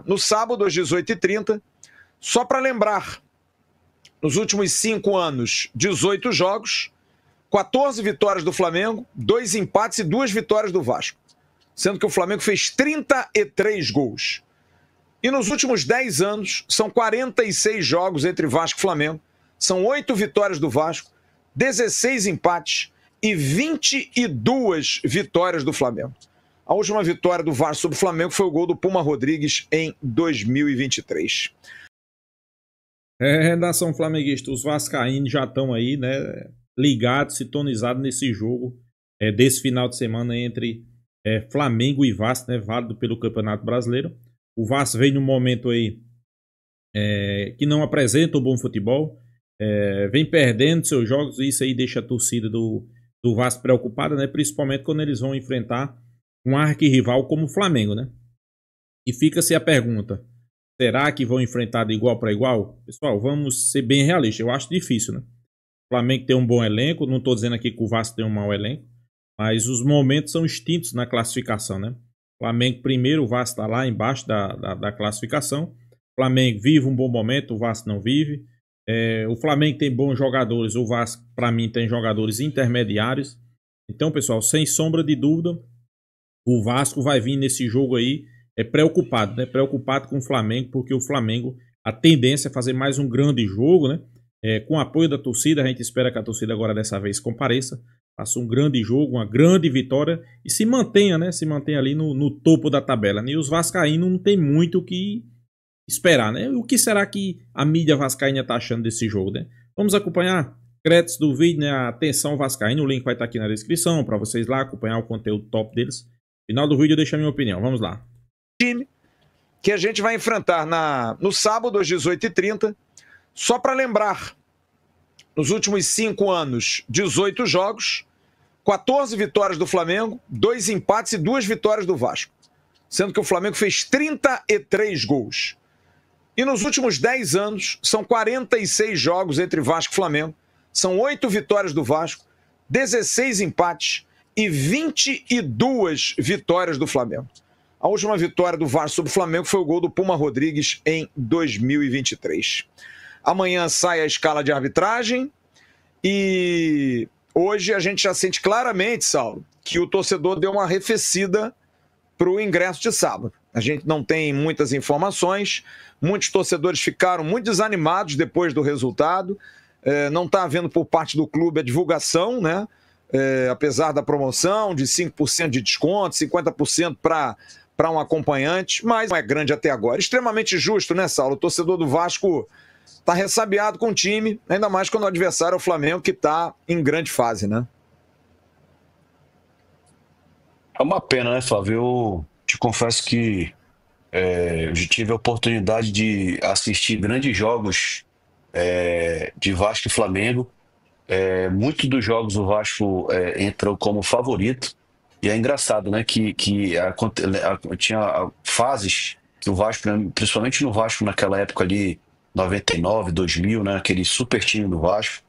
no sábado, às 18h30. Só para lembrar, nos últimos 5 anos, 18 jogos, 14 vitórias do Flamengo, 2 empates e 2 vitórias do Vasco. Sendo que o Flamengo fez 33 gols. E nos últimos 10 anos, são 46 jogos entre Vasco e Flamengo. São 8 vitórias do Vasco, 16 empates e 22 vitórias do Flamengo. A última vitória do Vasco sobre o Flamengo foi o gol do Puma Rodrigues em 2023. Redação flamenguista, os vascaínos já estão aí, né, ligados, sintonizados nesse jogo desse final de semana entre Flamengo e Vasco, né, válido pelo Campeonato Brasileiro. O Vasco vem num momento aí que não apresenta um bom futebol, vem perdendo seus jogos, e isso aí deixa a torcida do Vasco preocupada, né, principalmente quando eles vão enfrentar um arquirrival como o Flamengo, né? E fica-se a pergunta: será que vão enfrentar de igual para igual? Pessoal, vamos ser bem realistas. Eu acho difícil, né? O Flamengo tem um bom elenco. Não estou dizendo aqui que o Vasco tem um mau elenco. Mas os momentos são extintos na classificação, né? O Flamengo primeiro, o Vasco está lá embaixo da classificação. O Flamengo vive um bom momento, o Vasco não vive. O Flamengo tem bons jogadores. O Vasco, para mim, tem jogadores intermediários. Então, pessoal, sem sombra de dúvida, o Vasco vai vir nesse jogo aí preocupado, né? Preocupado com o Flamengo, porque o Flamengo, a tendência é fazer mais um grande jogo, né? Com o apoio da torcida. A gente espera que a torcida agora dessa vez compareça, faça um grande jogo, uma grande vitória e se mantenha, né? Se mantenha ali no topo da tabela, né? E os vascaínos não tem muito o que esperar, né? O que será que a mídia vascaína tá achando desse jogo, né? Vamos acompanhar créditos do vídeo, né? Atenção vascaíno, o link vai estar aqui na descrição para vocês lá acompanhar o conteúdo top deles. Final do vídeo eu deixo a minha opinião, vamos lá. Time que a gente vai enfrentar no sábado às 18h30. Só para lembrar, nos últimos 5 anos, 18 jogos, 14 vitórias do Flamengo, 2 empates e 2 vitórias do Vasco. Sendo que o Flamengo fez 33 gols. E nos últimos 10 anos, são 46 jogos entre Vasco e Flamengo. São 8 vitórias do Vasco, 16 empates e 22 vitórias do Flamengo. A última vitória do Vasco sobre o Flamengo foi o gol do Puma Rodrigues em 2023. Amanhã sai a escala de arbitragem e hoje a gente já sente claramente, Saulo, que o torcedor deu uma arrefecida para o ingresso de sábado. A gente não tem muitas informações, muitos torcedores ficaram muito desanimados depois do resultado, não está havendo por parte do clube a divulgação, né? Apesar da promoção de 5% de desconto, 50% para um acompanhante, mas não é grande até agora. Extremamente justo, né, Saulo? O torcedor do Vasco está ressabiado com o time, ainda mais quando o adversário é o Flamengo, que está em grande fase, né? É uma pena, né, Flávio? Eu te confesso que eu já tive a oportunidade de assistir grandes jogos de Vasco e Flamengo. Muitos dos jogos o Vasco entrou como favorito. E é engraçado, né, que tinha fases que o Vasco, principalmente no Vasco naquela época ali, 99, 2000, né, aquele super time do Vasco,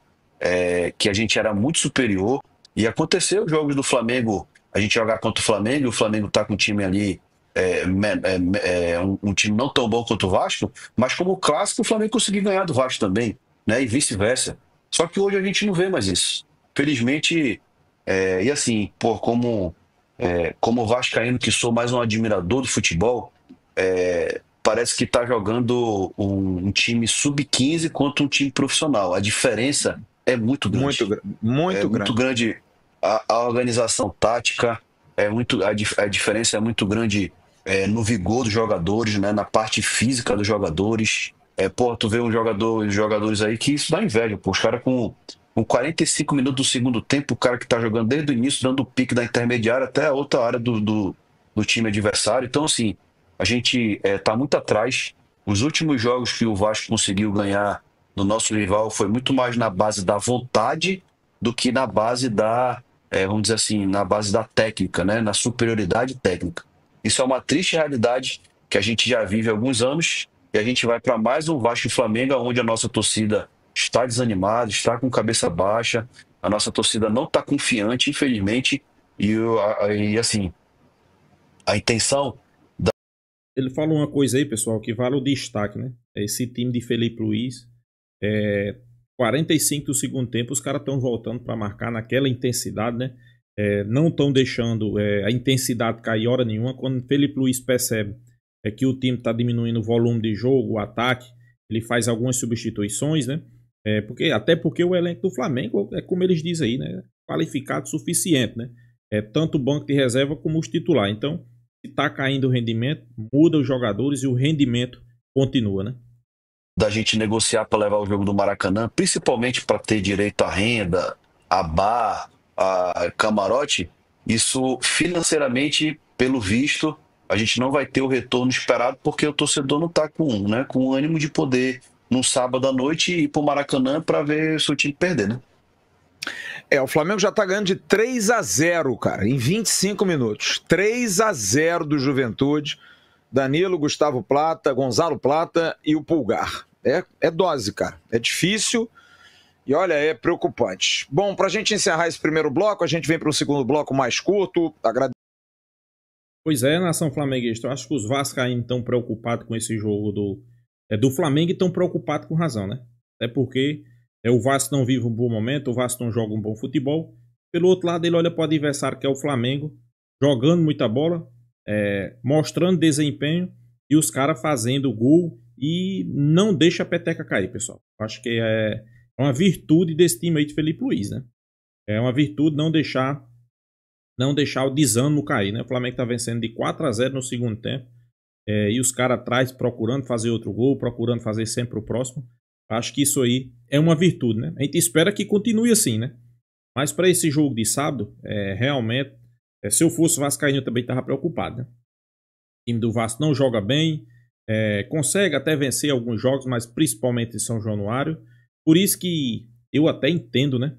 que a gente era muito superior. E aconteceu os jogos do Flamengo, a gente jogar contra o Flamengo, e o Flamengo tá com um time ali, um time não tão bom quanto o Vasco, mas como clássico o Flamengo conseguiu ganhar do Vasco também, né, e vice-versa. Só que hoje a gente não vê mais isso. Felizmente, e assim, como vascaíno que sou, mais um admirador do futebol, parece que está jogando um time sub-15 contra um time profissional. A diferença é muito grande. Muito grande. A organização tática, a diferença é muito grande no vigor dos jogadores, né, na parte física dos jogadores. Tu vê os jogadores aí que isso dá inveja. Os caras com 45 minutos do segundo tempo, o cara que tá jogando desde o início, dando o pique da intermediária até a outra área do time adversário. Então, assim, a gente tá muito atrás. Os últimos jogos que o Vasco conseguiu ganhar no nosso rival foi muito mais na base da vontade do que na base vamos dizer assim, na base da técnica, né? Na superioridade técnica. Isso é uma triste realidade que a gente já vive há alguns anos. E a gente vai para mais um Vasco e Flamengo, onde a nossa torcida está desanimada, está com cabeça baixa, a nossa torcida não está confiante, infelizmente, e assim, a intenção ele falou uma coisa aí, pessoal, que vale o destaque, né? Esse time de Felipe Luiz, 45 do segundo tempo, os caras estão voltando para marcar naquela intensidade, né? Não estão deixando a intensidade cair hora nenhuma. Quando Felipe Luiz percebe que o time está diminuindo o volume de jogo, o ataque, ele faz algumas substituições, né? Até porque o elenco do Flamengo é como eles dizem aí, né? Qualificado o suficiente, né? Tanto o banco de reserva como os titulares. Então, se está caindo o rendimento, muda os jogadores e o rendimento continua, né? Da gente negociar para levar o jogo do Maracanã, principalmente para ter direito à renda, a bar, a camarote, isso financeiramente, pelo visto, a gente não vai ter o retorno esperado porque o torcedor não está com o ânimo de poder, num sábado à noite, ir para o Maracanã para ver seu time perder, né? O Flamengo já tá ganhando de 3-0, cara, em 25 minutos. 3-0 do Juventude. Danilo, Gustavo Plata, Gonzalo Plata e o Pulgar. É dose, cara. É difícil e, olha, é preocupante. Bom, pra gente encerrar esse primeiro bloco, a gente vem para um segundo bloco mais curto. Pois é, nação flamenguista. Eu acho que os vascaínos estão preocupados com esse jogo do Flamengo e estão preocupados com razão, né? Até porque o Vasco não vive um bom momento, o Vasco não joga um bom futebol. Pelo outro lado, ele olha para o adversário, que é o Flamengo, jogando muita bola, mostrando desempenho e os caras fazendo gol e não deixa a peteca cair, pessoal. Acho que é uma virtude desse time aí de Felipe Luiz, né? É uma virtude não deixar o desânimo cair, né? O Flamengo tá vencendo de 4-0 no segundo tempo e os caras atrás procurando fazer outro gol, procurando fazer sempre o próximo. Acho que isso aí é uma virtude, né? A gente espera que continue assim, né? Mas para esse jogo de sábado, realmente, se eu fosse vascaíno, eu também estava preocupado, né? O time do Vasco não joga bem, consegue até vencer alguns jogos, mas principalmente em São Januário. Por isso que eu até entendo, né?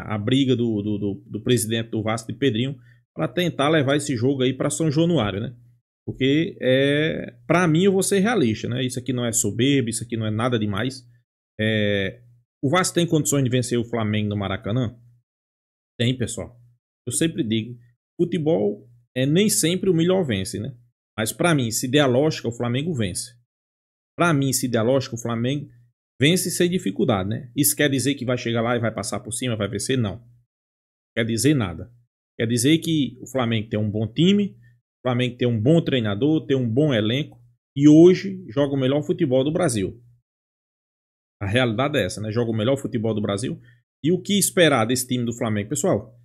A briga do presidente do Vasco, de Pedrinho, para tentar levar esse jogo aí para São Januário, né? Porque, para mim, eu vou ser realista, né? Isso aqui não é soberbo, isso aqui não é nada demais. O Vasco tem condições de vencer o Flamengo no Maracanã? Tem, pessoal. Eu sempre digo, futebol nem sempre o melhor vence, né? Mas para mim, se der a lógica, o Flamengo vence. Para mim, se der a lógica, o Flamengo vence sem dificuldade, né? Isso quer dizer que vai chegar lá e vai passar por cima, vai vencer? Não. Quer dizer nada. Quer dizer que o Flamengo tem um bom time, o Flamengo tem um bom treinador, tem um bom elenco e hoje joga o melhor futebol do Brasil. A realidade é essa, né? Joga o melhor futebol do Brasil. E o que esperar desse time do Flamengo? Pessoal,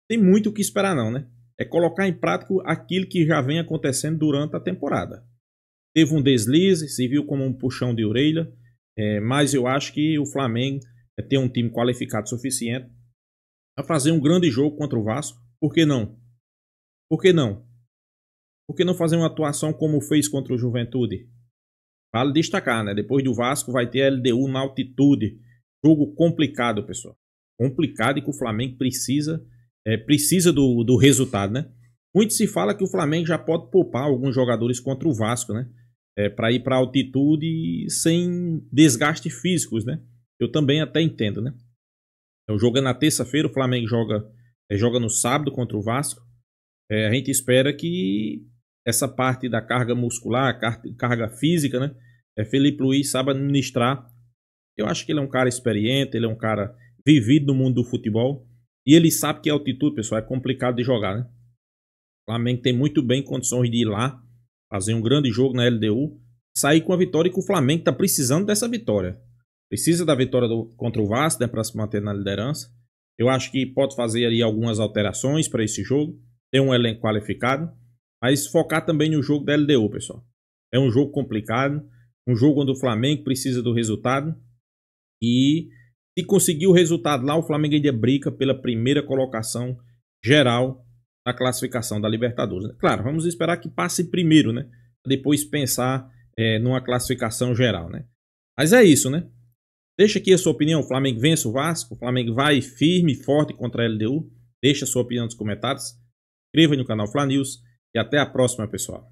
tem muito o que esperar não, né? É colocar em prática aquilo que já vem acontecendo durante a temporada. Teve um deslize, se viu como um puxão de orelha, mas eu acho que o Flamengo tem um time qualificado suficiente para fazer um grande jogo contra o Vasco. Por que não? Por que não? Por que não fazer uma atuação como fez contra o Juventude? Vale destacar, né? Depois do Vasco vai ter a LDU na altitude. Jogo complicado, pessoal. Complicado e que o Flamengo precisa do resultado, né? Muito se fala que o Flamengo já pode poupar alguns jogadores contra o Vasco, né? Para ir para altitude sem desgaste físicos, né? Eu também até entendo, né? O jogo é na terça-feira, o Flamengo joga no sábado contra o Vasco. A gente espera que essa parte da carga muscular, carga física, né? Felipe Luiz sabe administrar. Eu acho que ele é um cara experiente, ele é um cara vivido no mundo do futebol. E ele sabe que a altitude, pessoal, é complicado de jogar, né? O Flamengo tem muito bem condições de ir lá, fazer um grande jogo na LDU, sair com a vitória, e que o Flamengo está precisando dessa vitória. Precisa da vitória contra o Vasco, né, para se manter na liderança. Eu acho que pode fazer ali algumas alterações para esse jogo. Ter um elenco qualificado, mas focar também no jogo da LDU, pessoal. É um jogo complicado, um jogo onde o Flamengo precisa do resultado. E se conseguir o resultado lá, o Flamengo ainda briga pela primeira colocação geral na classificação da Libertadores. Claro, vamos esperar que passe primeiro, né? Depois pensar numa classificação geral, né? Mas é isso, né? Deixa aqui a sua opinião. O Flamengo vence o Vasco? O Flamengo vai firme e forte contra a LDU? Deixa a sua opinião nos comentários. Inscreva no canal Fla News e até a próxima, pessoal.